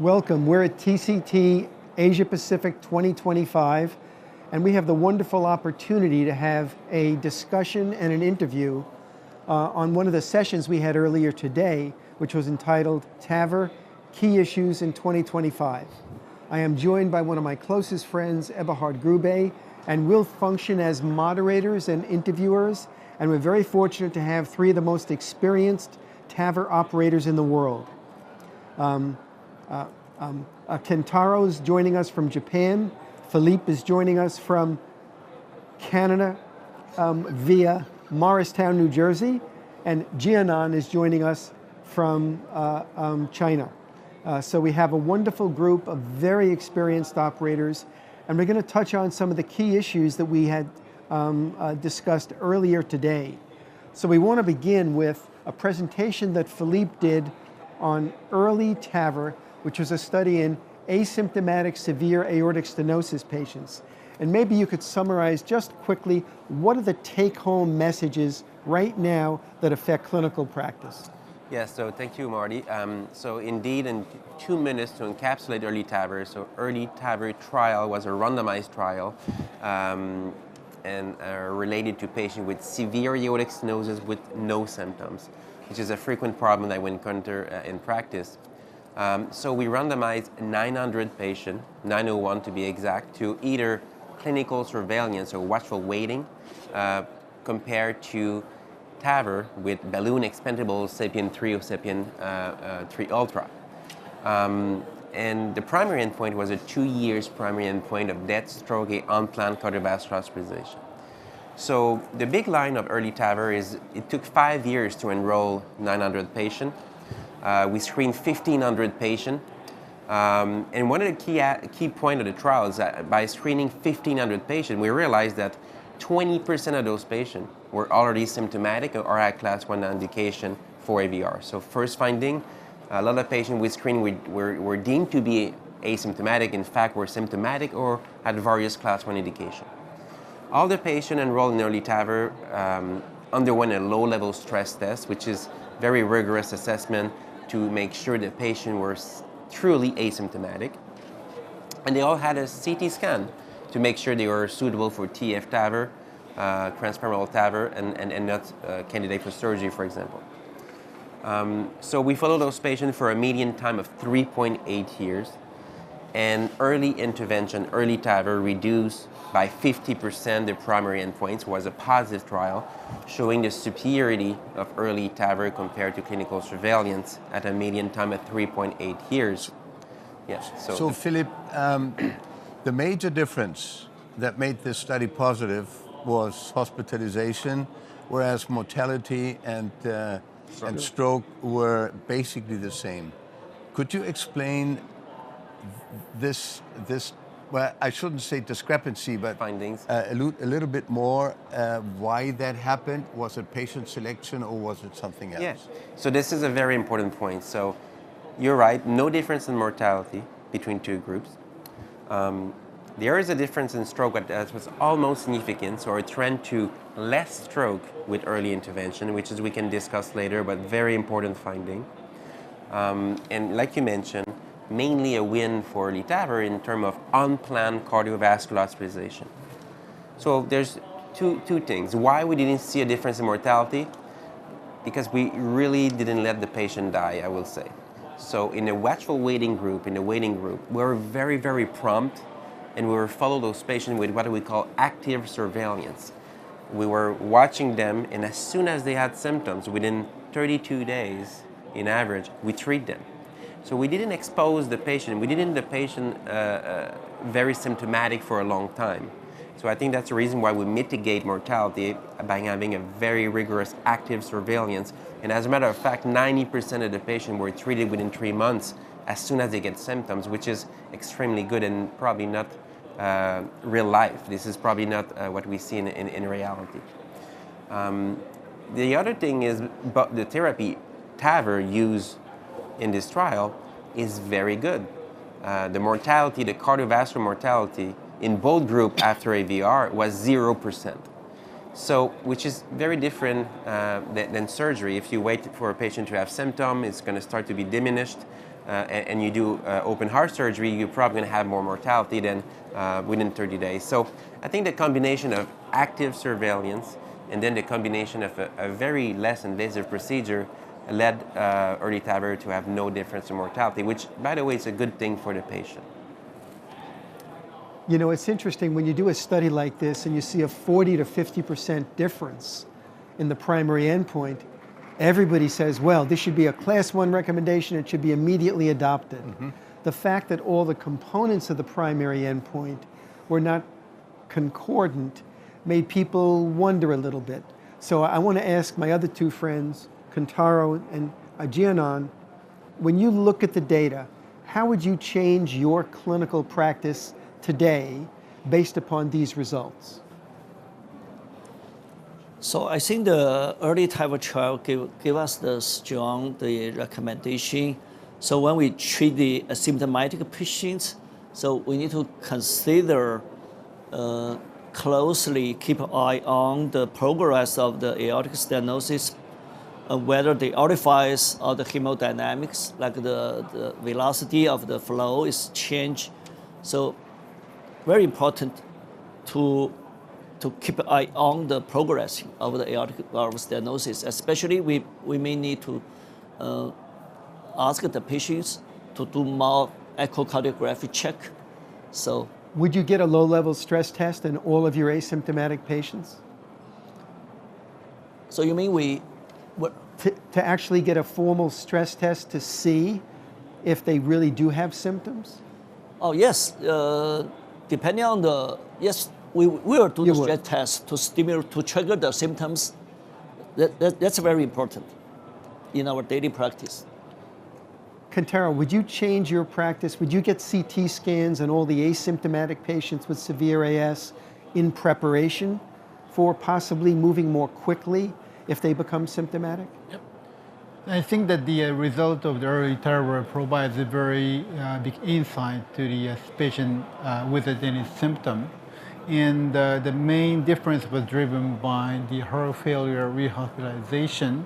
Welcome. We're at TCT Asia Pacific 2025, and we have the wonderful opportunity to have a discussion and an interview on one of the sessions we had earlier today, which was entitled TAVR, Key Issues in 2025. I am joined by one of my closest friends, Eberhard Grube, and we'll function as moderators and interviewers, and we're very fortunate to have three of the most experienced TAVR operators in the world. Kentaro is joining us from Japan. Philippe is joining us from Canada via Morristown, New Jersey. And Jian'an is joining us from China. So we have a wonderful group of very experienced operators. And we're going to touch on some of the key issues that we had discussed earlier today. So we want to begin with a presentation that Philippe did on early TAVR, which was a study in asymptomatic severe aortic stenosis patients. And maybe you could summarize just quickly, what are the take-home messages right now that affect clinical practice? Yes, so thank you, Marty. So indeed, in 2 minutes to encapsulate early TAVR, so early TAVR trial was a randomized trial and related to patients with severe aortic stenosis with no symptoms, which is a frequent problem that we encounter in practice. So we randomized 900 patients, 901 to be exact, to either clinical surveillance or watchful waiting compared to TAVR with balloon expandable SAPIEN 3 or SAPIEN 3 Ultra. And the primary endpoint was a 2 years primary endpoint of death, stroke, and unplanned cardiovascular hospitalization. So the big line of early TAVR is it took 5 years to enroll 900 patients. We screened 1,500 patients. And one of the key points of the trial is that by screening 1,500 patients, we realized that 20% of those patients were already symptomatic or had class 1 indication for AVR. So first finding, a lot of patients we screened were deemed to be asymptomatic, in fact were symptomatic or had various class 1 indication. All the patients enrolled in early TAVR underwent a low-level stress test, which is very rigorous assessment to make sure the patient was truly asymptomatic. And they all had a CT scan to make sure they were suitable for TF-TAVR, transfemoral TAVR, and not candidate for surgery, for example. So we followed those patients for a median time of 3.8 years. And early intervention, early TAVR reduced by 50% the primary endpoints, was a positive trial showing the superiority of early TAVR compared to clinical surveillance at a median time of 3.8 years. Yes. So Philippe, the major difference that made this study positive was hospitalization, whereas mortality and stroke were basically the same. Could you explain this well, I shouldn't say discrepancy, but findings a little bit more why that happened? Was it patient selection or was it something else? Yes. So this is a very important point. So you're right, no difference in mortality between two groups. There is a difference in stroke, but that was almost significant, so a trend to less stroke with early intervention, which is we can discuss later, but very important finding. And like you mentioned, mainly a win for early TAVR in terms of unplanned cardiovascular hospitalization. So there's two things. Why we didn't see a difference in mortality? Because we really didn't let the patient die, I will say. So in the watchful waiting group, we were very, very prompt, and we were follow those patients with what we call active surveillance. We were watching them, and as soon as they had symptoms, within 32 days, in average, we treat them. So we didn't expose the patient. We didn't the patient very symptomatic for a long time. So I think that's the reason why we mitigate mortality by having a very rigorous active surveillance. And as a matter of fact, 90% of the patients were treated within 3 months as soon as they get symptoms, which is extremely good and probably not real life. This is probably not what we see in reality. The other thing is, but the therapy TAVR used in this trial is very good. The mortality, the cardiovascular mortality in both groups after AVR was 0%. So, which is very different than surgery. If you wait for a patient to have symptoms, it's going to start to be diminished. and you do open heart surgery, you're probably going to have more mortality than within 30 days. So I think the combination of active surveillance and then the combination of a very less invasive procedure led early TAVR to have no difference in mortality, which, by the way, is a good thing for the patient. You know, it's interesting when you do a study like this and you see a 40 to 50% difference in the primary endpoint, everybody says, well, this should be a class 1 recommendation, it should be immediately adopted. Mm-hmm. The fact that all the components of the primary endpoint were not concordant made people wonder a little bit. So I want to ask my other two friends, Kentaro and Jian'an, when you look at the data, how would you change your clinical practice today based upon these results? So I think the early TAVR trial gave us the strong recommendation. So when we treat the asymptomatic patients, so we need to consider closely keep an eye on the progress of the aortic stenosis, whether the orifice or the hemodynamics, like the velocity of the flow is changed. So very important to keep an eye on the progress of the aortic valve stenosis. Especially we may need to ask the patients to do more echocardiography check. So would you get a low-level stress test in all of your asymptomatic patients? So you mean to actually get a formal stress test to see if they really do have symptoms? Oh yes, depending on yes, we will do the stress test to stimulate, to trigger the symptoms. That's very important in our daily practice. Kentaro, would you change your practice? Would you get CT scans on all the asymptomatic patients with severe AS in preparation for possibly moving more quickly if they become symptomatic? Yep. I think that the result of the early TAVR provides a very big insight to the patient with any symptom. And the main difference was driven by the heart failure rehospitalization.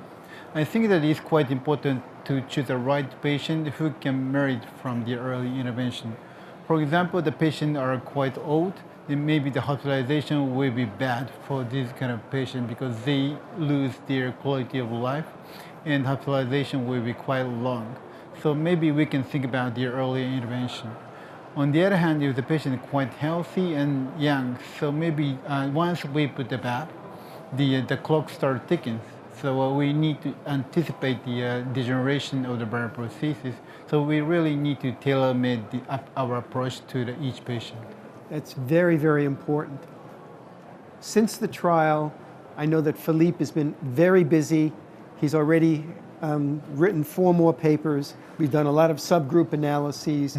I think that it's quite important to choose the right patient who can merit from the early intervention. For example, the patients are quite old, then maybe the hospitalization will be bad for this kind of patient because they lose their quality of life and hospitalization will be quite long. So maybe we can think about the early intervention. On the other hand, if the patient is quite healthy and young, so maybe once we put the valve, the clock starts ticking. So we need to anticipate the degeneration of the valve prosthesis. So we really need to tailor-make our approach to each patient. That's very, very important. Since the trial, I know that Philippe has been very busy. He's already written 4 more papers. We've done a lot of subgroup analyses.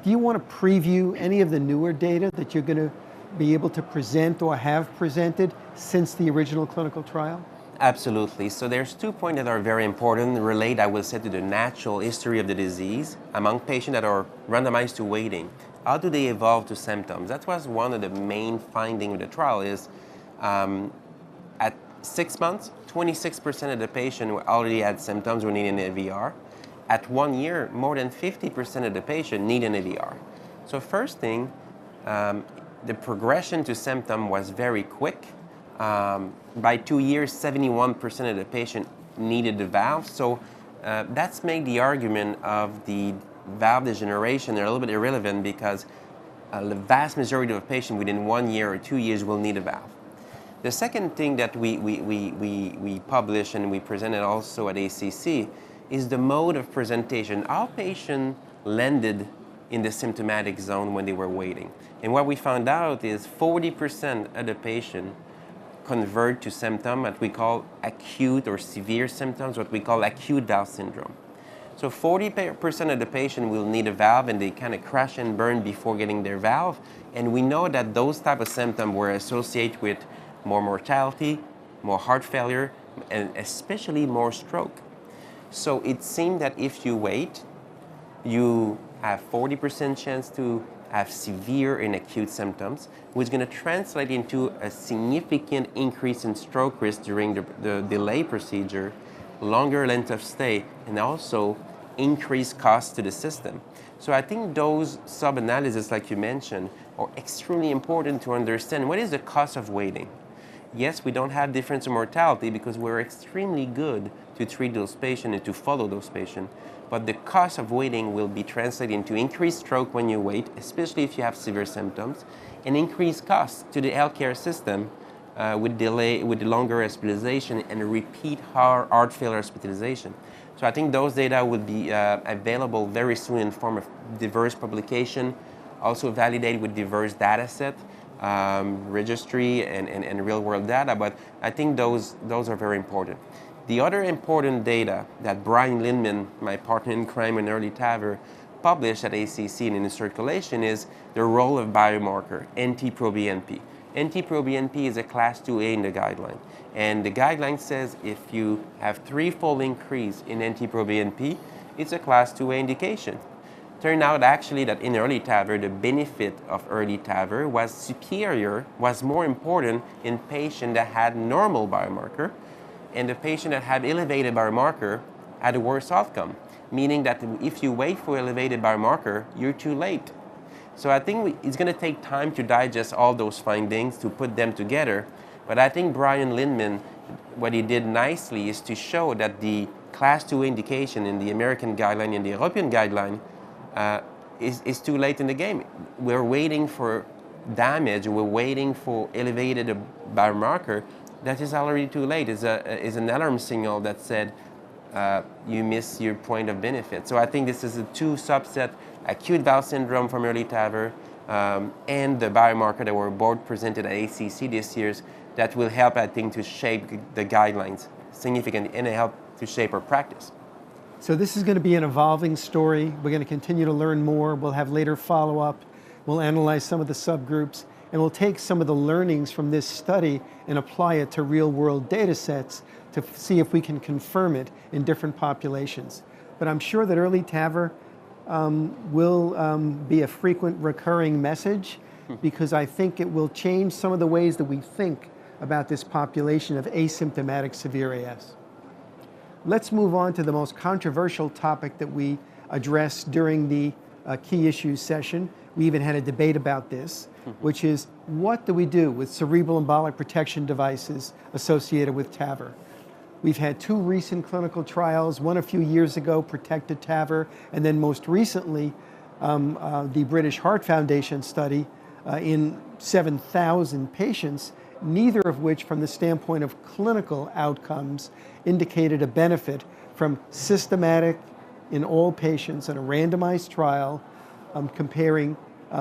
Do you want to preview any of the newer data that you're going to be able to present or have presented since the original clinical trial? Absolutely. So there's 2 points that are very important, relate, I will say, to the natural history of the disease among patients that are randomized to waiting. How do they evolve to symptoms? That was one of the main findings of the trial is at 6 months, 26% of the patients who already had symptoms were needing an AVR. At 1 year, more than 50% of the patients need an AVR. So first thing, the progression to symptom was very quick. By 2 years, 71% of the patient needed the valve. So that's made the argument of the valve degeneration a little bit irrelevant because the vast majority of patients within 1 year or 2 years will need a valve. The second thing that we published and we presented also at ACC is the mode of presentation. How patients landed in the symptomatic zone when they were waiting. And what we found out is 40% of the patient convert to symptom that we call acute or severe symptoms, what we call acute valve syndrome. So 40% of the patient will need a valve and they kind of crash and burn before getting their valve. And we know that those type of symptoms were associated with more mortality, more heart failure, and especially more stroke. So it seemed that if you wait, you have 40% chance to have severe and acute symptoms, which is going to translate into a significant increase in stroke risk during the delay procedure, longer length of stay, and also increased costs to the system. So I think those sub-analyses, like you mentioned, are extremely important to understand what is the cost of waiting. Yes, we don't have difference in mortality because we're extremely good to treat those patients and to follow those patients. But the cost of waiting will be translated into increased stroke when you wait, especially if you have severe symptoms, and increased costs to the healthcare system with delay, with longer hospitalization and repeat heart failure hospitalization. So I think those data will be available very soon in form of diverse publication, also validated with diverse data set. Registry and real-world data, but I think those are very important. The other important data that Brian Lindman, my partner in crime in early TAVR, published at ACC and in the circulation is the role of biomarker, NT-proBNP. NT-proBNP is a class 2A in the guideline, and the guideline says if you have threefold increase in NT-proBNP, it's a class 2A indication. Turned out actually that in early TAVR, the benefit of early TAVR was superior, was more important in patients that had normal biomarker, and the patient that had elevated biomarker had a worse outcome, meaning that if you wait for elevated biomarker, you're too late. So I think it's going to take time to digest all those findings, to put them together, but I think Brian Lindman, what he did nicely is to show that the class 2 indication in the American guideline and the European guideline is too late in the game. We're waiting for damage, we're waiting for elevated biomarker, that is already too late. Is an alarm signal that said you miss your point of benefit. So I think this is a two subset, acute valve syndrome from early TAVR and the biomarker that were both presented at ACC this year that will help, I think, to shape the guidelines significantly and help to shape our practice. So this is going to be an evolving story. We're going to continue to learn more. We'll have later follow-up. We'll analyze some of the subgroups, and we'll take some of the learnings from this study and apply it to real-world data sets to see if we can confirm it in different populations. But I'm sure that early TAVR will be a frequent recurring message because I think it will change some of the ways that we think about this population of asymptomatic severe AS. Let's move on to the most controversial topic that we addressed during the key issues session. We even had a debate about this, which is what do we do with cerebral embolic protection devices associated with TAVR? We've had two recent clinical trials, one a few years ago, Protected TAVR, and then most recently, the British Heart Foundation study in 7,000 patients, neither of which from the standpoint of clinical outcomes indicated a benefit from systematic in all patients in a randomized trial comparing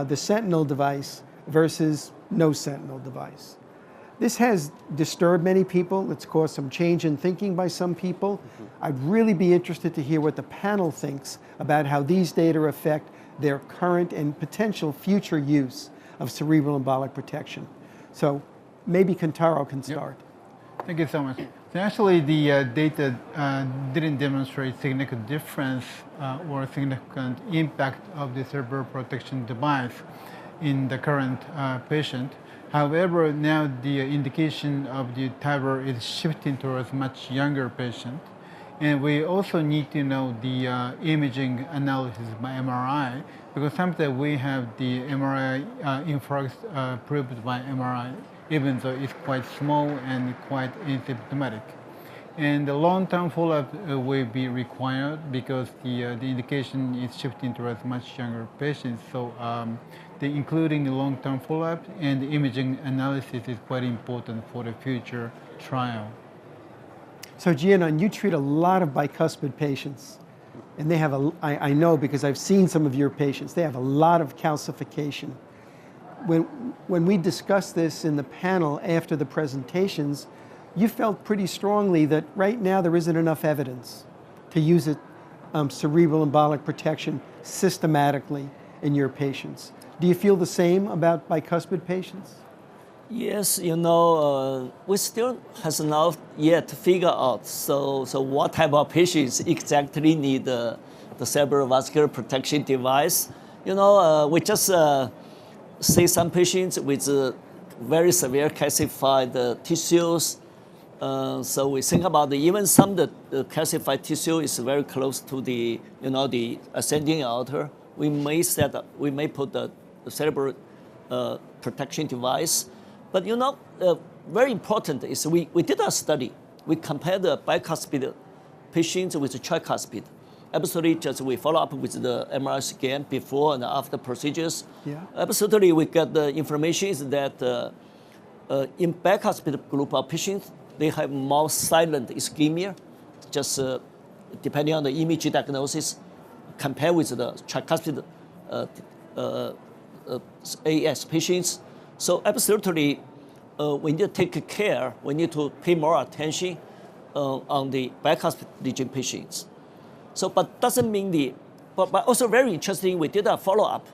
the Sentinel device versus no Sentinel device. This has disturbed many people. It's caused some change in thinking by some people. I'd really be interested to hear what the panel thinks about how these data affect their current and potential future use of cerebral embolic protection. So maybe Kentaro can start. Yep. Thank you so much. So actually, the data didn't demonstrate significant difference or significant impact of the cerebral protection device in the current patient. However, now the indication of the TAVR is shifting towards much younger patient. And we also need to know the imaging analysis by MRI, because sometimes we have the MRI influx proved by MRI, even though it's quite small and quite asymptomatic. And the long-term follow-up will be required because the indication is shifting towards much younger patients. So including the long-term follow-up and the imaging analysis is quite important for the future trial. So Jian'an, you treat a lot of bicuspid patients, and they have I know because I've seen some of your patients, they have a lot of calcification. When we discussed this in the panel after the presentations, you felt pretty strongly that right now there isn't enough evidence to use it, cerebral embolic protection systematically in your patients. Do you feel the same about bicuspid patients? Yes, we still has not yet figured out so what type of patients exactly need the cerebral vascular protection device. We just see some patients with very severe calcified tissues, So we think about even some of the calcified tissue is very close to the the ascending aorta. We may put the cerebral protection device, but very important is we did a study. We compared the bicuspid patients with the tricuspid. Absolutely, just we follow up with the MRI scan before and after procedures. Yeah. Absolutely, we get the information is that in bicuspid group of patients, they have more silent ischemia, just depending on the image diagnosis, compared with the tricuspid AS patients. So absolutely, we need to take care. We need to pay more attention on the bicuspid region patients. So, but doesn't mean but also very interesting. We did a follow up.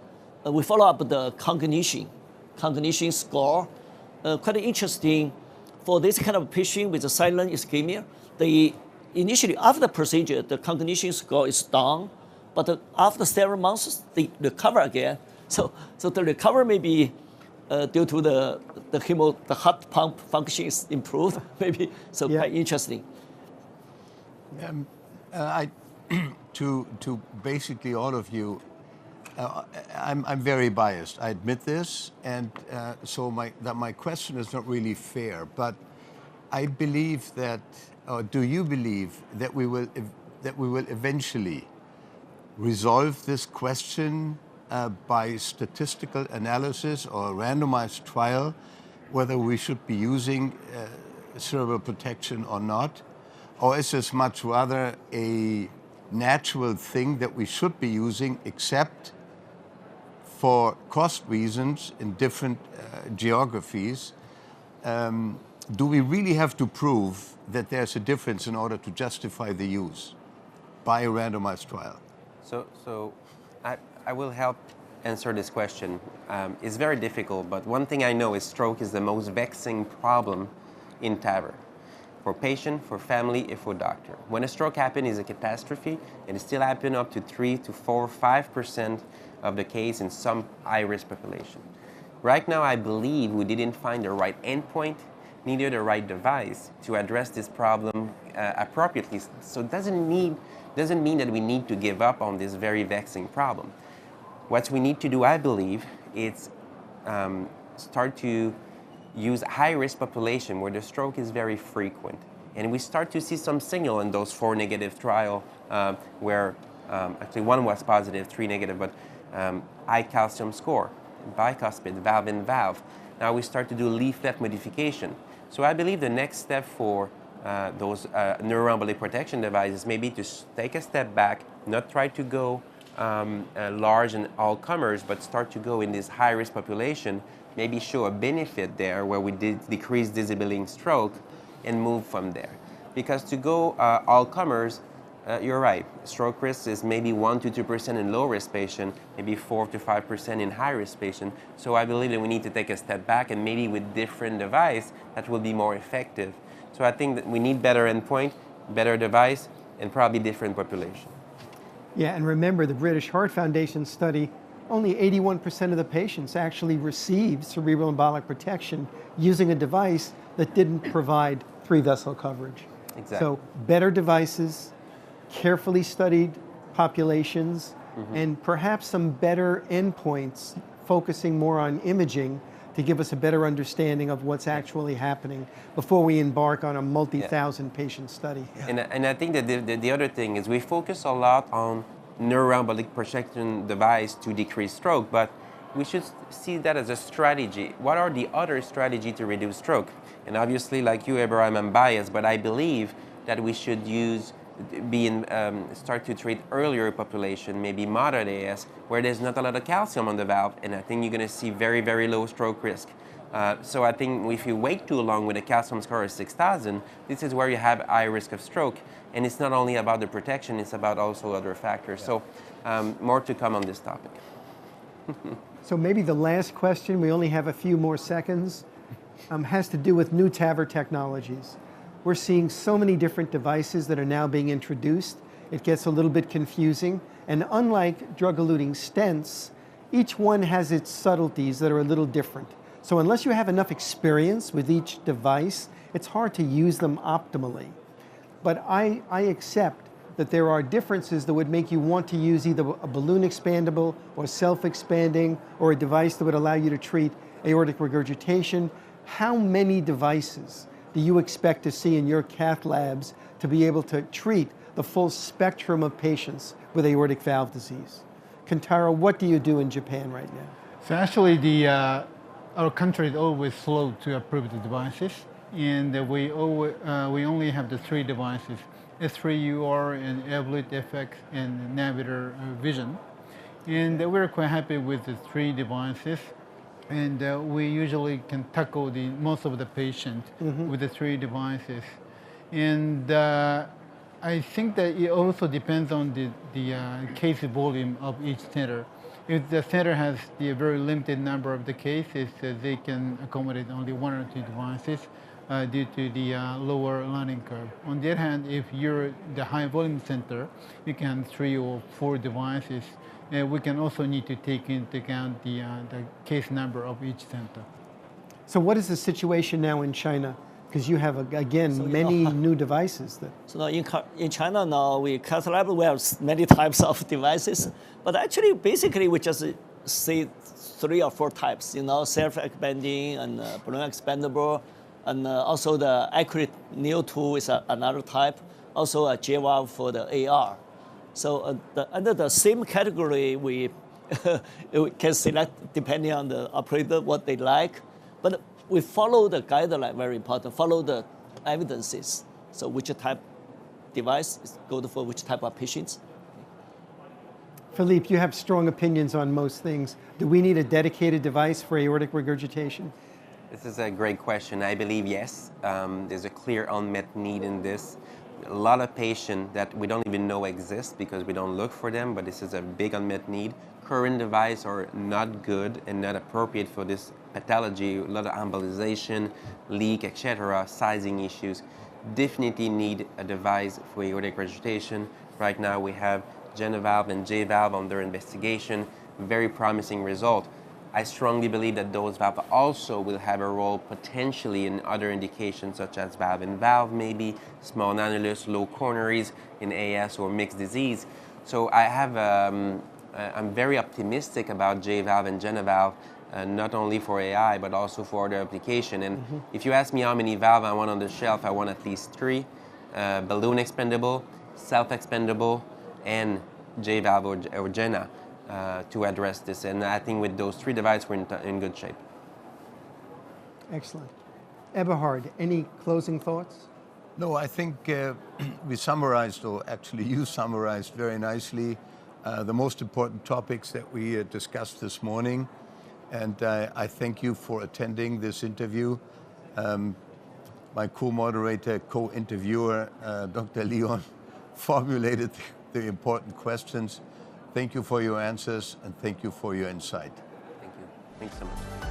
We follow up the cognition score. Quite interesting. For this kind of patient with a silent ischemia, initially after the procedure, the cognition score is down, but after several months, they recover again. So the recovery may be due to the heart pump function is improved, maybe. So quite interesting. To basically all of you, I'm very biased. I admit this, and so my question is not really fair. But I believe that, or do you believe that we will eventually resolve this question by statistical analysis or a randomized trial, whether we should be using cerebral protection or not, or is this much rather a natural thing that we should be using, except for cost reasons in different geographies? Do we really have to prove that there's a difference in order to justify the use by a randomized trial? So I will help answer this question. It's very difficult, but one thing I know is stroke is the most vexing problem in TAVR. For patient, for family, and for doctor. When a stroke happens, it's a catastrophe, and it still happens up to 3 to 4, 5% of the case in some high-risk population. Right now, I believe we didn't find the right endpoint, neither the right device to address this problem appropriately. So it doesn't mean that we need to give up on this very vexing problem. What we need to do, I believe, is start to use high-risk population where the stroke is very frequent. And we start to see some signal in those 4 negative trials where actually 1 was positive, 3 negative, but high calcium score, bicuspid, valve-in-valve. Now we start to do leaflet modification. So I believe the next step for those neuroembolic protection devices may be to take a step back, not try to go large and all comers, but start to go in this high-risk population, maybe show a benefit there where we did decrease disabling stroke and move from there. Because to go all comers, you're right, stroke risk is maybe 1 to 2% in low-risk patient, maybe 4 to 5% in high-risk patient. So I believe that we need to take a step back and maybe with different device that will be more effective. So I think that we need better endpoint, better device, and probably different population. Yeah, and remember the British Heart Foundation study, only 81% of the patients actually received cerebral embolic protection using a device that didn't provide 3-vessel coverage. Exactly. So better devices, carefully studied populations, and perhaps some better endpoints focusing more on imaging to give us a better understanding of what's actually happening before we embark on a multi-thousand patient study. And I think that the other thing is we focus a lot on neuroembolic protection device to decrease stroke, but we should see that as a strategy. What are the other strategies to reduce stroke? And obviously, like you, Eberhard, I'm biased, but I believe that we should start to treat earlier population, maybe moderate AS, where there's not a lot of calcium on the valve, and I think you're going to see very, very low stroke risk. So I think if you wait too long with a calcium score of 6,000, this is where you have high risk of stroke. And it's not only about the protection, it's about also other factors. So more to come on this topic. So maybe the last question, we only have a few more seconds, has to do with new TAVR technologies. We're seeing so many different devices that are now being introduced. It gets a little bit confusing. And unlike drug-eluting stents, each one has its subtleties that are a little different. So unless you have enough experience with each device it's hard to use them optimally. But I accept that there are differences that would make you want to use either a balloon expandable or self-expanding or a device that would allow you to treat aortic regurgitation. How many devices do you expect to see in your cath labs to be able to treat the full spectrum of patients with aortic valve disease? Kentaro, what do you do in Japan right now? So actually, our country is always slow to approve the devices, and we only have the 3 devices: S3UR and Evolute FX and Navigator Vision, and we're quite happy with the 3 devices. And we usually can tackle most of the patient with the 3 devices. And I think that it also depends on the case volume of each center. If the center has the very limited number of the cases, they can accommodate only 1 or 2 devices due to the lower learning curve. On the other hand, if you're the high volume center, you can have 3 or 4 devices. We can also need to take into account the case number of each center. So what is the situation now in China? Because you have, again, many new devices. So now in China now, we cath lab, we have many types of devices. But actually, basically, we just see 3 or 4 types, self-expanding and balloon expandable. And also the accurate neo tool is another type. Also a J-valve for the AR. So under the same category, we can select depending on the operator what they like, but we follow the guideline, very important, follow the evidences. So which type device is good for which type of patients. Philippe, you have strong opinions on most things. Do we need a dedicated device for aortic regurgitation? This is a great question. I believe yes. There's a clear unmet need in this. A lot of patients that we don't even know exist because we don't look for them, but this is a big unmet need. Current devices are not good and not appropriate for this pathology. A lot of embolization, leak, etc., sizing issues. Definitely need a device for aortic regurgitation. Right now we have Genereux and J-valve under investigation. Very promising result. I strongly believe that those valves also will have a role potentially in other indications such as valve-in-valve, maybe small annulus, low coronaries in AS or mixed disease. So I'm very optimistic about J-valve and Genereux, not only for AI but also for other application. And if you ask me how many valves I want on the shelf, I want at least 3: balloon expendable, self-expendable, and J-valve or Genna. To address this, and I think with those 3 devices we're in good shape. Excellent. Eberhard, any closing thoughts? No, I think we summarized, or actually you summarized very nicely, the most important topics that we discussed this morning, and I thank you for attending this interview. My co-moderator, co-interviewer, Dr. Leon, formulated the important questions. Thank you for your answers, and thank you for your insight. Thank you. Thanks so much.